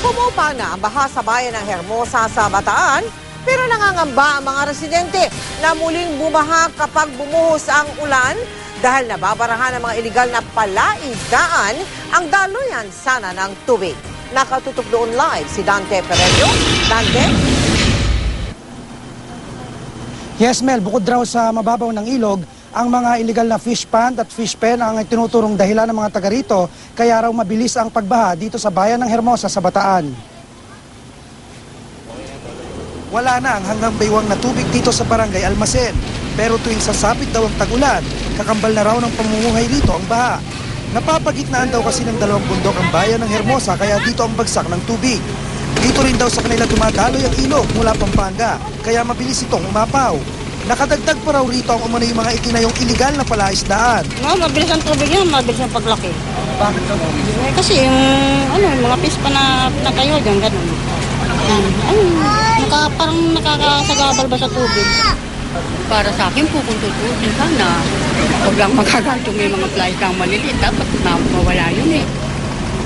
Humupa na ang baha sa bayan ng Hermosa sa Bataan, pero nangangamba ang mga residente na muling bumaha kapag bumuhos ang ulan dahil nababarahan ng mga iligal na palaisdaan ang daluyan sana ng tubig. Nakatutok doon live si Dante Perello. Dante? Yes, Mel, bukod raw sa mababaw ng ilog, ang mga illegal na fish pond at fish pen ang tinuturong dahilan ng mga taga rito, kaya raw mabilis ang pagbaha dito sa bayan ng Hermosa sa Bataan. Wala na ang hanggang baywang na tubig dito sa barangay Almacen, pero tuwing sasapit daw ang tag-ulan, kakambal na raw ng pamumuhay rito ang baha. Napapagitnaan daw kasi ng dalawang bundok ang bayan ng Hermosa, kaya dito ang bagsak ng tubig. Dito rin daw sa kanila dumadaloy ang ilog mula Pampanga, kaya mabilis itong umapaw. Nakadagdag pa raw rito ang umano yung mga itinayong iligal na palaisdaan. Mabilis ang tubig yan, mabilis ang paglaki. Bakit daw? Kasi yung mga fish pa na pinatayo dyan, gano'n. Parang nakakasagabal ba sa tubig? Para sa akin po, kung tutubig sana, huwag lang magagantong may mga flies kang maliliit, dapat mawala yun eh.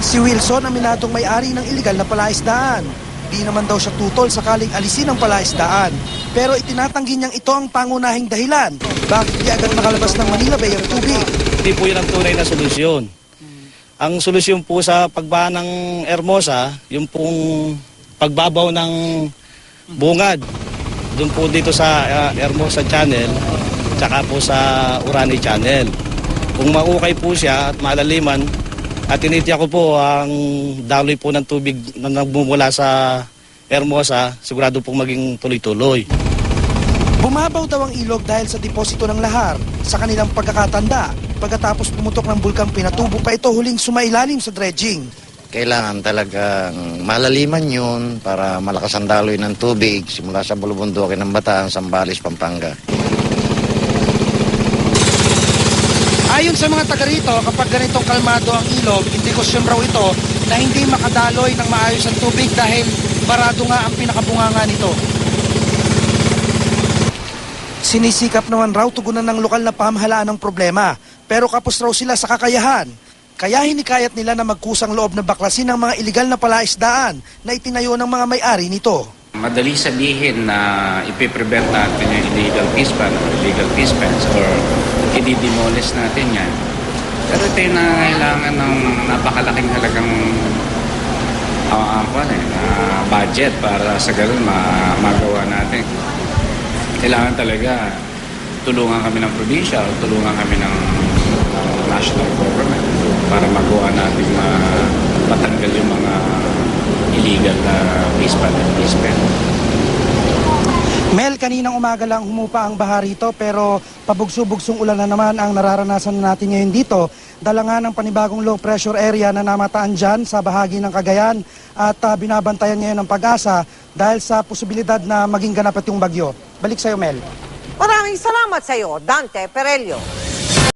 Si Wilson, aminadong may-ari ng iligal na palaisdaan. Di naman daw siya tutol sakaling alisin ang palaisdaan. Pero itinatanggi niyang ito ang pangunahing dahilan. Bakit di agad nakalabas ng Manila Bay ang tubig? Hindi po yun ang tunay na solusyon. Ang solusyon po sa pagbaha ng Hermosa, yung pong pagbabaw ng bungad. Doon po dito sa Hermosa Channel, tsaka po sa Urani Channel. Kung maukay po siya at malaliman, at tinitiyak ko po ang daloy po ng tubig na nagmumula sa Hermosa, sigurado pong maging tuloy-tuloy. Bumabaw daw ang ilog dahil sa deposito ng lahar sa kanilang pagkakatanda. Pagkatapos pumutok ng bulkang Pinatubo pa ito huling sumailalim sa dredging. Kailangan talagang malaliman yun para malakas ang daloy ng tubig simula sa bulubundukin ng Bataan, Zambales, Pampanga. Ayon sa mga taga rito, kapag ganitong kalmado ang ilog, indikasyon raw ito na hindi makadaloy ng maayos ang tubig dahil barado nga ang pinakabunganga nito. Sinisikap naman raw tugunan ng lokal na pamahalaan ng problema, pero kapos raw sila sa kakayahan. Kaya hinikayat nila na magkusang loob na baklasin ng mga iligal na palaisdaan na itinayo ng mga may-ari nito. Madali sabihin na ipiprevent natin yung illegal fish pan or illegal fish pens or i-demolish natin yan. Pero ito yung nangangailangan ng napakalaking halagang budget para sa ganun magawa natin. Kailangan talaga tulungan kami ng probinsya o tulungan kami ng national government para magawa natin matanggal yung mga illegal na fish pan at fish pen. Mel, kaninang umaga lang humupa ang baha rito pero pabugso-bugsong ulan na naman ang nararanasan natin ngayon dito. Dala nga ng panibagong low pressure area na namataan dyan sa bahagi ng Cagayan at binabantayan ngayon ng Pag-asa dahil sa posibilidad na maging ganap at yung bagyo. Balik sa'yo, Mel. Maraming salamat sa iyo, Dante Perello.